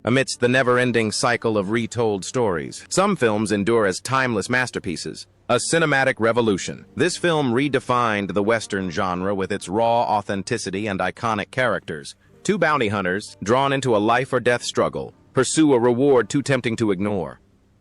amidst the never-ending cycle of retold stories. Some films endure as timeless masterpieces, a cinematic revolution. This film redefined the Western genre with its raw authenticity and iconic characters. Two bounty hunters, drawn into a life-or-death struggle, pursue a reward too tempting to ignore.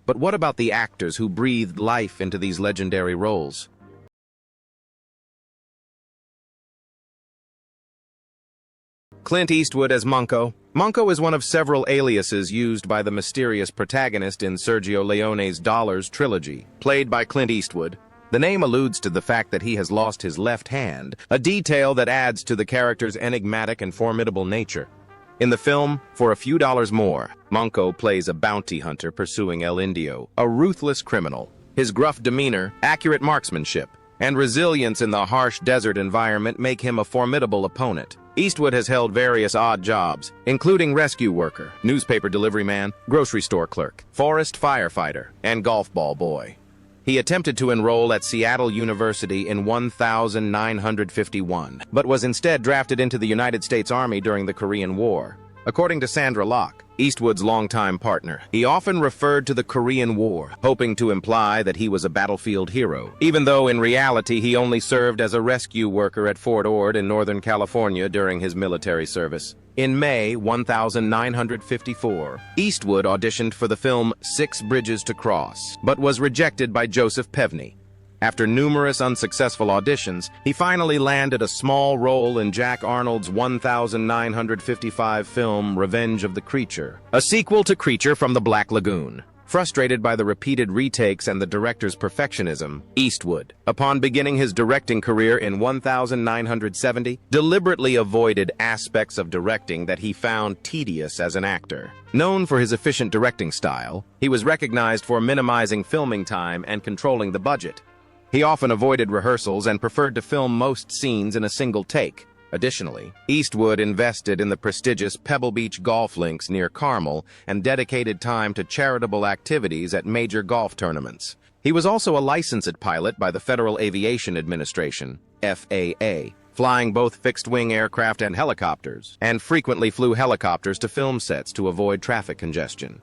But what about the actors who breathed life into these legendary roles? Clint Eastwood as Monco. Monco is one of several aliases used by the mysterious protagonist in Sergio Leone's Dollars trilogy, played by Clint Eastwood. The name alludes to the fact that he has lost his left hand, a detail that adds to the character's enigmatic and formidable nature. In the film, For a Few Dollars More, Monco plays a bounty hunter pursuing El Indio, a ruthless criminal. His gruff demeanor, accurate marksmanship, and resilience in the harsh desert environment make him a formidable opponent. Eastwood has held various odd jobs, including rescue worker, newspaper delivery man, grocery store clerk, forest firefighter, and golf ball boy. He attempted to enroll at Seattle University in 1951, but was instead drafted into the United States Army during the Korean War. According to Sandra Locke, Eastwood's longtime partner, he often referred to the Korean War, hoping to imply that he was a battlefield hero, even though in reality he only served as a rescue worker at Fort Ord in Northern California during his military service. In May 1954, Eastwood auditioned for the film 6 Bridges to Cross, but was rejected by Joseph Pevney. After numerous unsuccessful auditions, he finally landed a small role in Jack Arnold's 1955 film Revenge of the Creature, a sequel to Creature from the Black Lagoon. Frustrated by the repeated retakes and the director's perfectionism, Eastwood, upon beginning his directing career in 1970, deliberately avoided aspects of directing that he found tedious as an actor. Known for his efficient directing style, he was recognized for minimizing filming time and controlling the budget. He often avoided rehearsals and preferred to film most scenes in a single take. Additionally, Eastwood invested in the prestigious Pebble Beach golf links near Carmel and dedicated time to charitable activities at major golf tournaments. He was also a licensed pilot by the Federal Aviation Administration, FAA, flying both fixed-wing aircraft and helicopters, and frequently flew helicopters to film sets to avoid traffic congestion.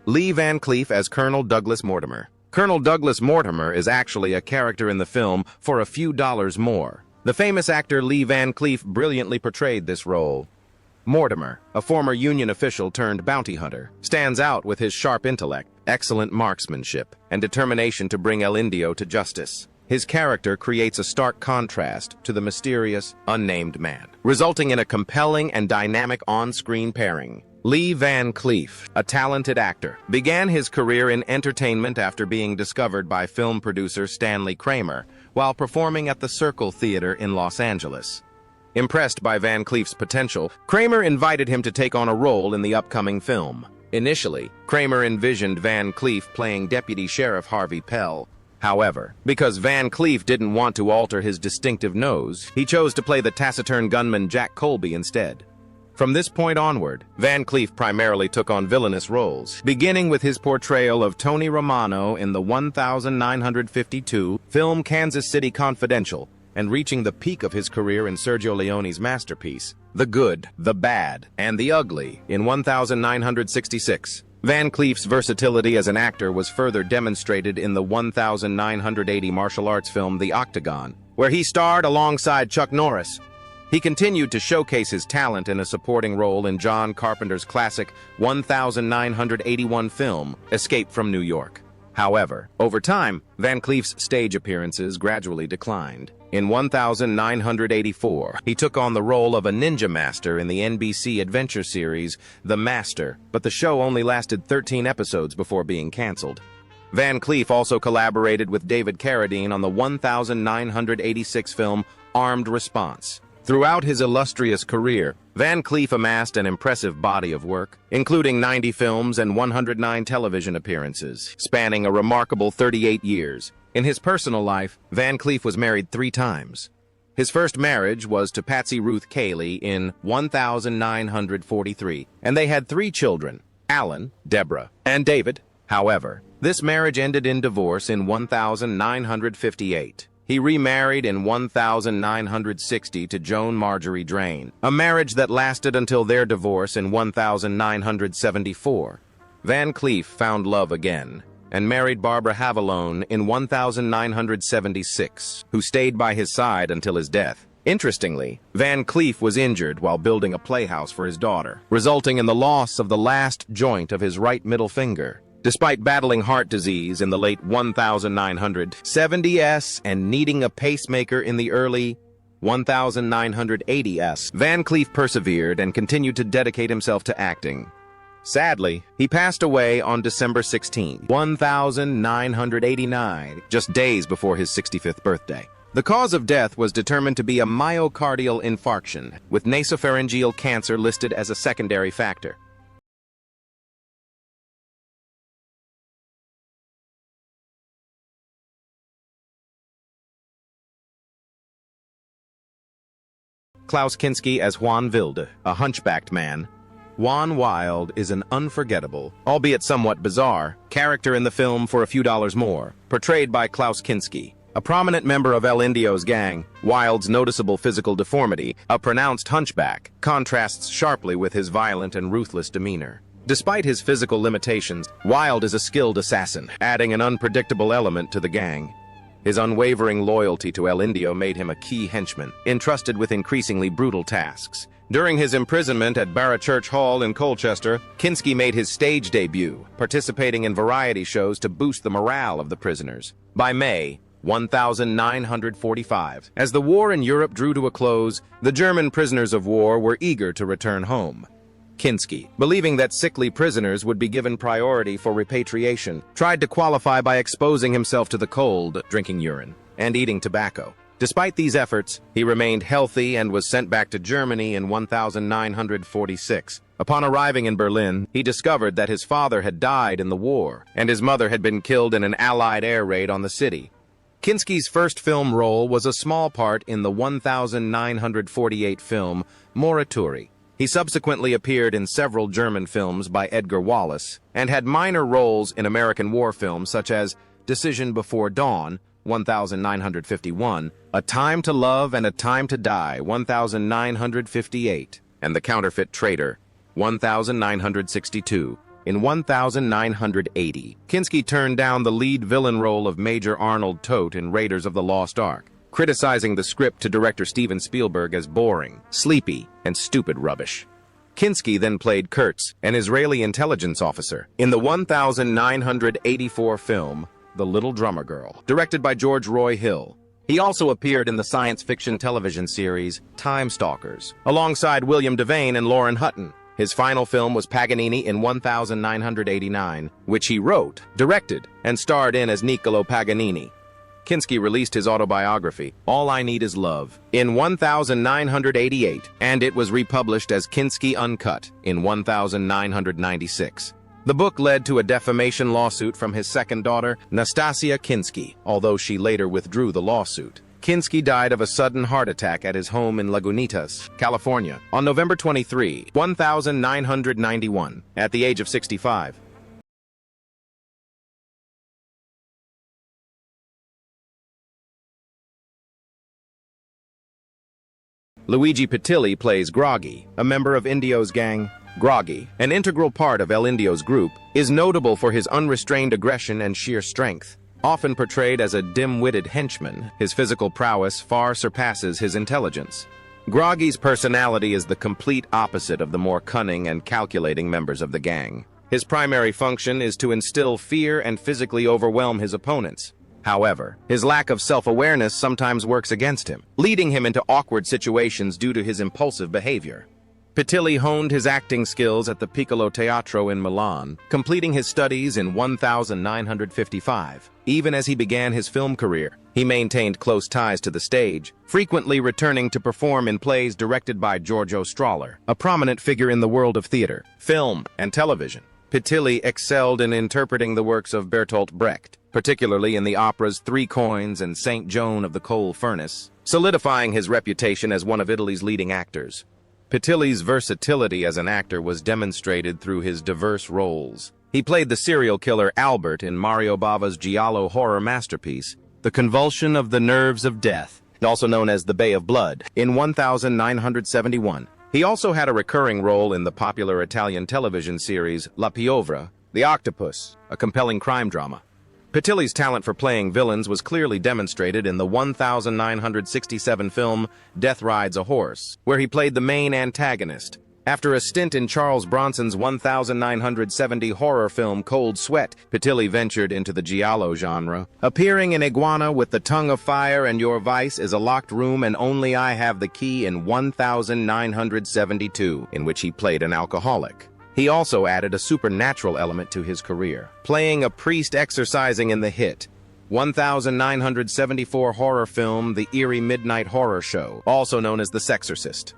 Lee Van Cleef as Colonel Douglas Mortimer. Colonel Douglas Mortimer is actually a character in the film For a Few Dollars More. The famous actor Lee Van Cleef brilliantly portrayed this role. Mortimer, a former Union official turned bounty hunter, stands out with his sharp intellect, excellent marksmanship, and determination to bring El Indio to justice. His character creates a stark contrast to the mysterious, unnamed man, resulting in a compelling and dynamic on-screen pairing. Lee Van Cleef, a talented actor, began his career in entertainment after being discovered by film producer Stanley Kramer while performing at the Circle Theater in Los Angeles. Impressed by Van Cleef's potential, Kramer invited him to take on a role in the upcoming film. Initially, Kramer envisioned Van Cleef playing Deputy Sheriff Harvey Pell. However, because Van Cleef didn't want to alter his distinctive nose, he chose to play the taciturn gunman Jack Colby instead. From this point onward, Van Cleef primarily took on villainous roles, beginning with his portrayal of Tony Romano in the 1952 film Kansas City Confidential, and reaching the peak of his career in Sergio Leone's masterpiece, The Good, the Bad, and the Ugly, in 1966. Van Cleef's versatility as an actor was further demonstrated in the 1980 martial arts film The Octagon, where he starred alongside Chuck Norris. He continued to showcase his talent in a supporting role in John Carpenter's classic 1981 film, Escape from New York. However, over time, Van Cleef's stage appearances gradually declined. In 1984, he took on the role of a ninja master in the NBC adventure series The Master, but the show only lasted 13 episodes before being canceled. Van Cleef also collaborated with David Carradine on the 1986 film Armed Response. Throughout his illustrious career, Van Cleef amassed an impressive body of work, including 90 films and 109 television appearances, spanning a remarkable 38 years. In his personal life, Van Cleef was married 3 times. His first marriage was to Patsy Ruth Cayley in 1943, and they had 3 children, Alan, Deborah, and David. However, this marriage ended in divorce in 1958. He remarried in 1960 to Joan Marjorie Drain, a marriage that lasted until their divorce in 1974. Van Cleef found love again and married Barbara Havalone in 1976, who stayed by his side until his death. Interestingly, Van Cleef was injured while building a playhouse for his daughter, resulting in the loss of the last joint of his right middle finger. Despite battling heart disease in the late 1970s and needing a pacemaker in the early 1980s, Van Cleef persevered and continued to dedicate himself to acting. Sadly, he passed away on December 16, 1989, just days before his 65th birthday. The cause of death was determined to be a myocardial infarction, with nasopharyngeal cancer listed as a secondary factor. Klaus Kinski as Juan Vilde, a hunchbacked man. Juan Wilde is an unforgettable, albeit somewhat bizarre, character in the film For a Few Dollars More, portrayed by Klaus Kinski. A prominent member of El Indio's gang, Wilde's noticeable physical deformity, a pronounced hunchback, contrasts sharply with his violent and ruthless demeanor. Despite his physical limitations, Wilde is a skilled assassin, adding an unpredictable element to the gang. His unwavering loyalty to El Indio made him a key henchman, entrusted with increasingly brutal tasks. During his imprisonment at Barra Church Hall in Colchester, Kinski made his stage debut, participating in variety shows to boost the morale of the prisoners. By May 1945, as the war in Europe drew to a close, the German prisoners of war were eager to return home. Kinski, believing that sickly prisoners would be given priority for repatriation, tried to qualify by exposing himself to the cold, drinking urine, and eating tobacco. Despite these efforts, he remained healthy and was sent back to Germany in 1946. Upon arriving in Berlin, he discovered that his father had died in the war, and his mother had been killed in an Allied air raid on the city. Kinski's first film role was a small part in the 1948 film Morituri. He subsequently appeared in several German films by Edgar Wallace, and had minor roles in American war films such as Decision Before Dawn, 1951, A Time to Love and a Time to Die, 1958, and The Counterfeit Traitor, 1962. In 1980, Kinski turned down the lead villain role of Major Arnold Tote in Raiders of the Lost Ark, criticizing the script to director Steven Spielberg as boring, sleepy, and stupid rubbish. Kinski then played Kurtz, an Israeli intelligence officer, in the 1984 film The Little Drummer Girl, directed by George Roy Hill. He also appeared in the science fiction television series Time Stalkers, alongside William Devane and Lauren Hutton. His final film was Paganini in 1989, which he wrote, directed, and starred in as Niccolo Paganini. Kinski released his autobiography, All I Need Is Love, in 1988, and it was republished as Kinski Uncut in 1996. The book led to a defamation lawsuit from his second daughter, Nastasia Kinski, although she later withdrew the lawsuit. Kinski died of a sudden heart attack at his home in Lagunitas, California, on November 23, 1991, at the age of 65. Luigi Pistilli plays Groggy, a member of Indio's gang. Groggy, an integral part of El Indio's group, is notable for his unrestrained aggression and sheer strength. Often portrayed as a dim-witted henchman, his physical prowess far surpasses his intelligence. Groggy's personality is the complete opposite of the more cunning and calculating members of the gang. His primary function is to instill fear and physically overwhelm his opponents. However, his lack of self-awareness sometimes works against him, leading him into awkward situations due to his impulsive behavior. Pistilli honed his acting skills at the Piccolo Teatro in Milan, completing his studies in 1955. Even as he began his film career, he maintained close ties to the stage, frequently returning to perform in plays directed by Giorgio Strahler, a prominent figure in the world of theater, film, and television. Pistilli excelled in interpreting the works of Bertolt Brecht, particularly in the operas Three Coins and Saint Joan of the Coal Furnace, solidifying his reputation as one of Italy's leading actors. Pistilli's versatility as an actor was demonstrated through his diverse roles. He played the serial killer Albert in Mario Bava's giallo horror masterpiece, The Convulsion of the Nerves of Death, also known as the Bay of Blood, in 1971. He also had a recurring role in the popular Italian television series La Piovra, The Octopus, a compelling crime drama. Pistilli's talent for playing villains was clearly demonstrated in the 1967 film Death Rides a Horse, where he played the main antagonist. After a stint in Charles Bronson's 1970 horror film Cold Sweat, Pistilli ventured into the giallo genre, appearing in Iguana with the Tongue of Fire and Your Vice is a Locked Room and Only I Have the Key in 1972, in which he played an alcoholic. He also added a supernatural element to his career, playing a priest exorcising in the hit 1974 horror film The Eerie Midnight Horror Show, also known as The Sexorcist.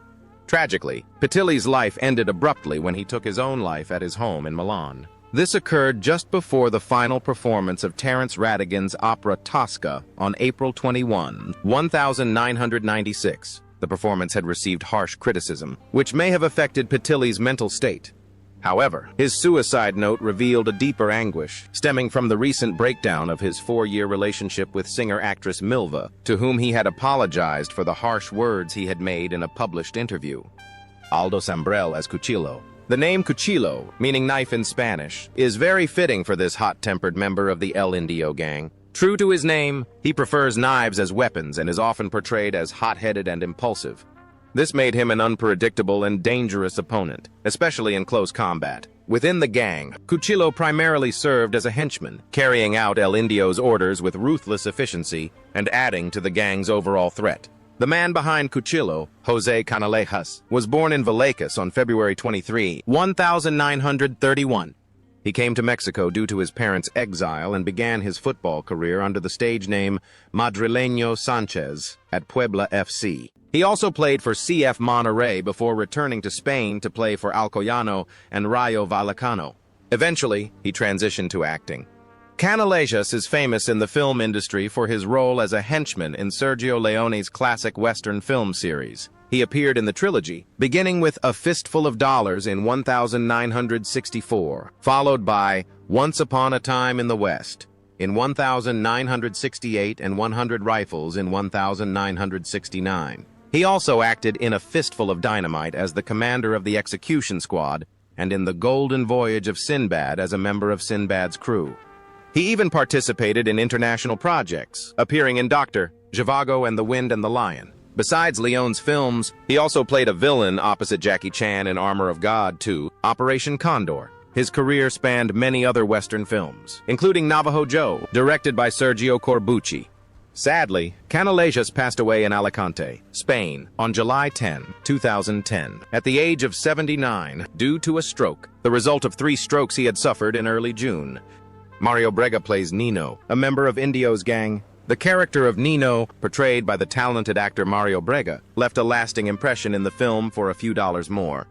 Tragically, Pistilli's life ended abruptly when he took his own life at his home in Milan. This occurred just before the final performance of Terence Rattigan's opera Tosca on April 21, 1996. The performance had received harsh criticism, which may have affected Pistilli's mental state. However, his suicide note revealed a deeper anguish, stemming from the recent breakdown of his 4-year relationship with singer-actress Milva, to whom he had apologized for the harsh words he had made in a published interview. Aldo Sambrell as Cuchillo. The name Cuchillo, meaning knife in Spanish, is very fitting for this hot-tempered member of the El Indio gang. True to his name, he prefers knives as weapons and is often portrayed as hot-headed and impulsive. This made him an unpredictable and dangerous opponent, especially in close combat. Within the gang, Cuchillo primarily served as a henchman, carrying out El Indio's orders with ruthless efficiency and adding to the gang's overall threat. The man behind Cuchillo, Jose Canalejas, was born in Vallecas on February 23, 1931. He came to Mexico due to his parents' exile and began his football career under the stage name Madrileño Sanchez at Puebla FC. He also played for CF Monterrey before returning to Spain to play for Alcoyano and Rayo Vallecano. Eventually, he transitioned to acting. Canalejas is famous in the film industry for his role as a henchman in Sergio Leone's classic Western film series. He appeared in the trilogy, beginning with A Fistful of Dollars in 1964, followed by Once Upon a Time in the West in 1968 and 100 Rifles in 1969. He also acted in A Fistful of Dynamite as the commander of the execution squad and in The Golden Voyage of Sinbad as a member of Sinbad's crew. He even participated in international projects, appearing in Dr. Zhivago and the Wind and the Lion. Besides Leone's films, he also played a villain opposite Jackie Chan in Armor of God 2, Operation Condor. His career spanned many other Western films, including Navajo Joe, directed by Sergio Corbucci. Sadly, Canalejas passed away in Alicante, Spain, on July 10, 2010, at the age of 79 due to a stroke, the result of 3 strokes he had suffered in early June. Mario Brega plays Nino, a member of Indio's gang. The character of Nino, portrayed by the talented actor Mario Brega, left a lasting impression in the film for a few dollars more.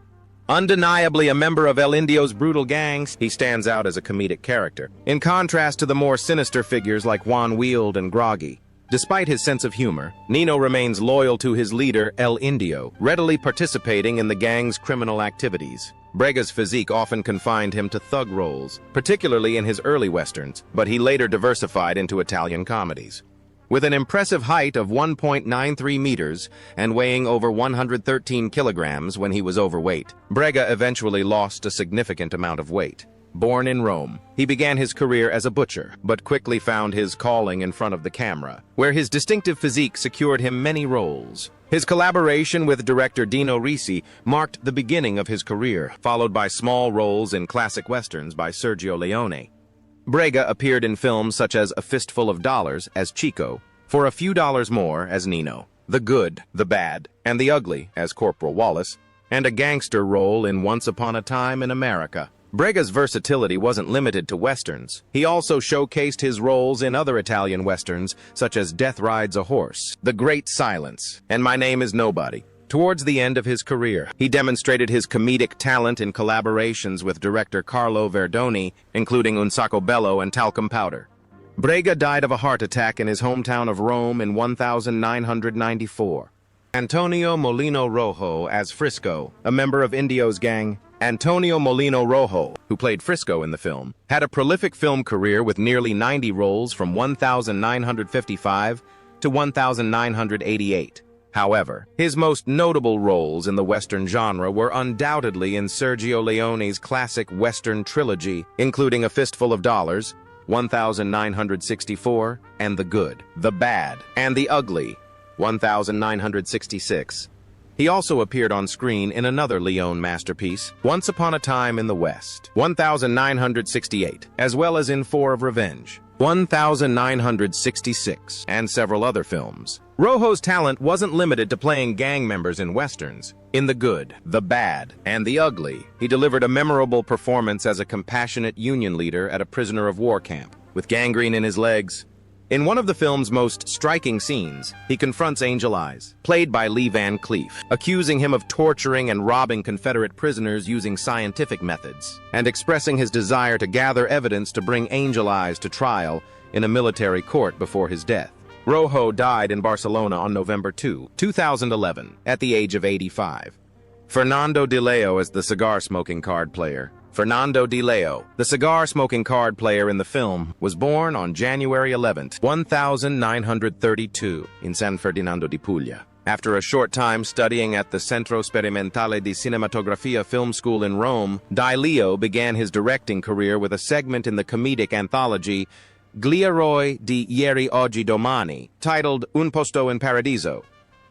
Undeniably a member of El Indio's brutal gangs, he stands out as a comedic character, in contrast to the more sinister figures like Juan and Groggy. Despite his sense of humor, Nino remains loyal to his leader, El Indio, readily participating in the gang's criminal activities. Brega's physique often confined him to thug roles, particularly in his early westerns, but he later diversified into Italian comedies. With an impressive height of 1.93 meters and weighing over 113 kilograms when he was overweight, Brega eventually lost a significant amount of weight. Born in Rome, he began his career as a butcher, but quickly found his calling in front of the camera, where his distinctive physique secured him many roles. His collaboration with director Dino Risi marked the beginning of his career, followed by small roles in classic westerns by Sergio Leone. Brega appeared in films such as A Fistful of Dollars as Chico, For a Few Dollars More as Nino, The Good, The Bad, and The Ugly as Corporal Wallace, and a gangster role in Once Upon a Time in America. Brega's versatility wasn't limited to westerns. He also showcased his roles in other Italian westerns, such as Death Rides a Horse, The Great Silence, and My Name is Nobody. Towards the end of his career, he demonstrated his comedic talent in collaborations with director Carlo Verdoni, including Un Sacco Bello and Talcum Powder. Brega died of a heart attack in his hometown of Rome in 1994. Antonio Molino Rojo as Frisco, a member of Indio's gang, Antonio Molino Rojo, who played Frisco in the film, had a prolific film career with nearly 90 roles from 1955 to 1988. However, his most notable roles in the Western genre were undoubtedly in Sergio Leone's classic Western trilogy, including A Fistful of Dollars, 1964, and The Good, The Bad, and The Ugly, 1966. He also appeared on screen in another Leone masterpiece, Once Upon a Time in the West, 1968, as well as in Four of Revenge, 1966, and several other films. Rojo's talent wasn't limited to playing gang members in westerns. In The Good, The Bad, and The Ugly, he delivered a memorable performance as a compassionate Union leader at a prisoner of war camp, with gangrene in his legs. In one of the film's most striking scenes, he confronts Angel Eyes, played by Lee Van Cleef, accusing him of torturing and robbing Confederate prisoners using scientific methods, and expressing his desire to gather evidence to bring Angel Eyes to trial in a military court before his death. Rojo died in Barcelona on November 2, 2011, at the age of 85. Fernando Di Leo as the cigar-smoking card player. Fernando Di Leo, the cigar-smoking card player in the film, was born on January 11, 1932, in San Ferdinando di Puglia. After a short time studying at the Centro Sperimentale di Cinematografia Film School in Rome, Di Leo began his directing career with a segment in the comedic anthology Gli eroi di ieri oggi domani, titled Un posto in paradiso.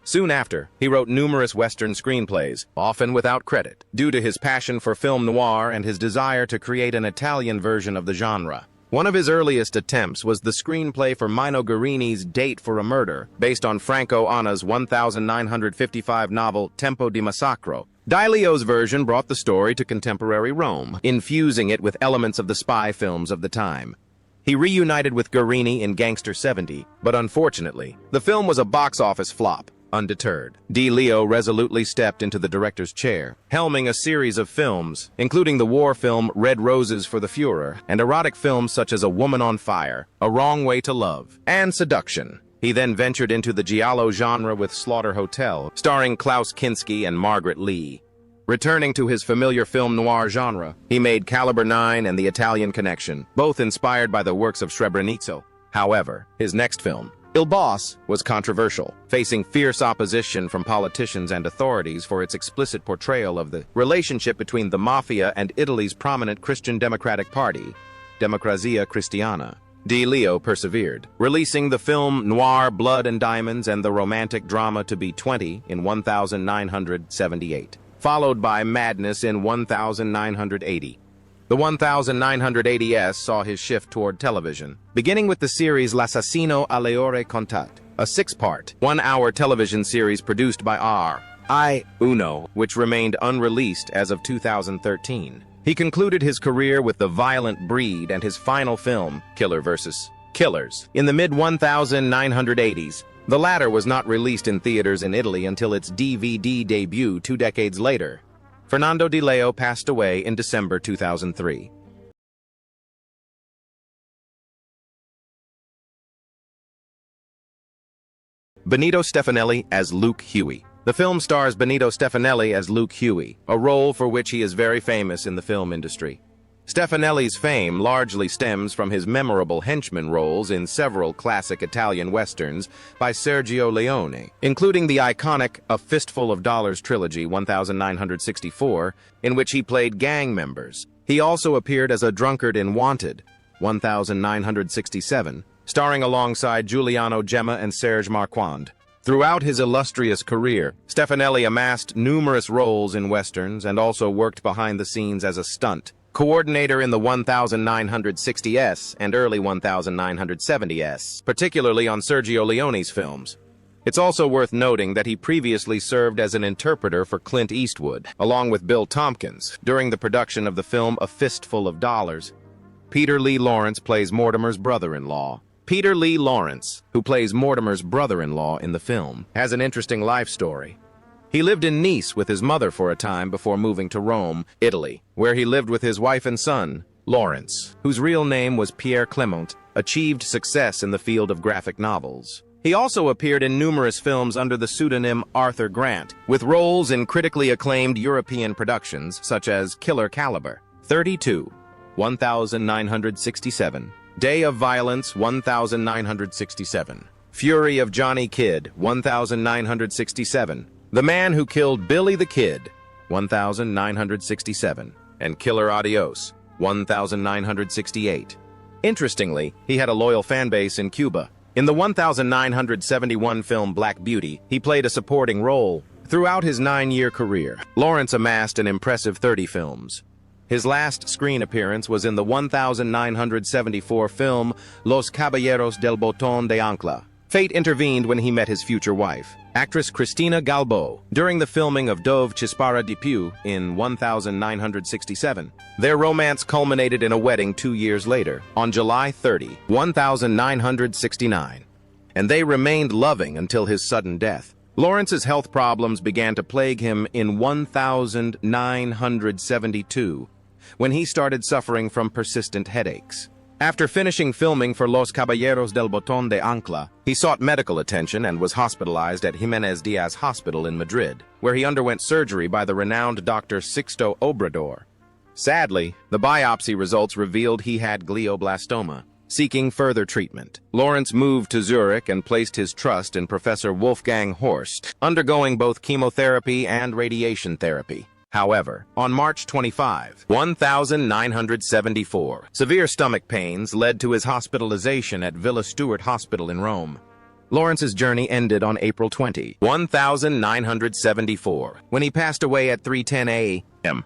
Soon after, he wrote numerous Western screenplays, often without credit, due to his passion for film noir and his desire to create an Italian version of the genre. One of his earliest attempts was the screenplay for Mino Guarini's Date for a Murder, based on Franco Anna's 1955 novel Tempo di Massacro. Di Leo's version brought the story to contemporary Rome, infusing it with elements of the spy films of the time. He reunited with Guarini in Gangster 70, but unfortunately, the film was a box office flop. Undeterred, Di Leo resolutely stepped into the director's chair, helming a series of films, including the war film Red Roses for the Führer, and erotic films such as A Woman on Fire, A Wrong Way to Love, and Seduction. He then ventured into the giallo genre with Slaughter Hotel, starring Klaus Kinski and Margaret Lee. Returning to his familiar film noir genre, he made Caliber 9 and The Italian Connection, both inspired by the works of Srebrenica. However, his next film, Il Boss, was controversial, facing fierce opposition from politicians and authorities for its explicit portrayal of the relationship between the mafia and Italy's prominent Christian Democratic Party, Democrazia Cristiana. Di Leo persevered, releasing the film noir Blood and Diamonds and the romantic drama To Be 20 in 1978, followed by Madness in 1980. The 1980s saw his shift toward television, beginning with the series L'Assassino alle ore contate, a 6-part, 1-hour television series produced by R.I. Uno, which remained unreleased as of 2013. He concluded his career with The Violent Breed and his final film, Killer vs. Killers, in the mid-1980s. The latter was not released in theaters in Italy until its DVD debut 2 decades later. Fernando Di Leo passed away in December 2003. Benito Stefanelli as Luke Huey. The film stars Benito Stefanelli as Luke Huey, a role for which he is very famous in the film industry. Stefanelli's fame largely stems from his memorable henchman roles in several classic Italian westerns by Sergio Leone, including the iconic A Fistful of Dollars trilogy 1964, in which he played gang members. He also appeared as a drunkard in Wanted 1967, starring alongside Giuliano Gemma and Serge Marquand. Throughout his illustrious career, Stefanelli amassed numerous roles in westerns and also worked behind the scenes as a stunt coordinator in the 1960s and early 1970s, particularly on Sergio Leone's films. It's also worth noting that he previously served as an interpreter for Clint Eastwood, along with Bill Tompkins, during the production of the film A Fistful of Dollars. Peter Lee Lawrence plays Mortimer's brother-in-law. Peter Lee Lawrence, who plays Mortimer's brother-in-law in the film, has an interesting life story. He lived in Nice with his mother for a time before moving to Rome, Italy, where he lived with his wife and son. Lawrence, whose real name was Pierre Clement, achieved success in the field of graphic novels. He also appeared in numerous films under the pseudonym Arthur Grant, with roles in critically acclaimed European productions such as Killer Caliber, 32, 1967, Day of Violence, 1967, Fury of Johnny Kidd, 1967, The Man Who Killed Billy the Kid, 1967, and Killer Adios, 1968. Interestingly, he had a loyal fan base in Cuba. In the 1971 film Black Beauty, he played a supporting role. Throughout his 9-year career, Lawrence amassed an impressive 30 films. His last screen appearance was in the 1974 film Los Caballeros del Botón de Ancla. Fate intervened when he met his future wife, actress Cristina Galbo, during the filming of Dove Chispara de Piu in 1967. Their romance culminated in a wedding 2 years later, on July 30, 1969, and they remained loving until his sudden death. Lawrence's health problems began to plague him in 1972, when he started suffering from persistent headaches. After finishing filming for Los Caballeros del Botón de Ancla, he sought medical attention and was hospitalized at Jimenez Diaz Hospital in Madrid, where he underwent surgery by the renowned Dr. Sixto Obrador. Sadly, the biopsy results revealed he had glioblastoma. Seeking further treatment, Lawrence moved to Zurich and placed his trust in Professor Wolfgang Horst, undergoing both chemotherapy and radiation therapy. However, on March 25, 1974, severe stomach pains led to his hospitalization at Villa Stuart Hospital in Rome. Lawrence's journey ended on April 20, 1974, when he passed away at 3:10 a.m.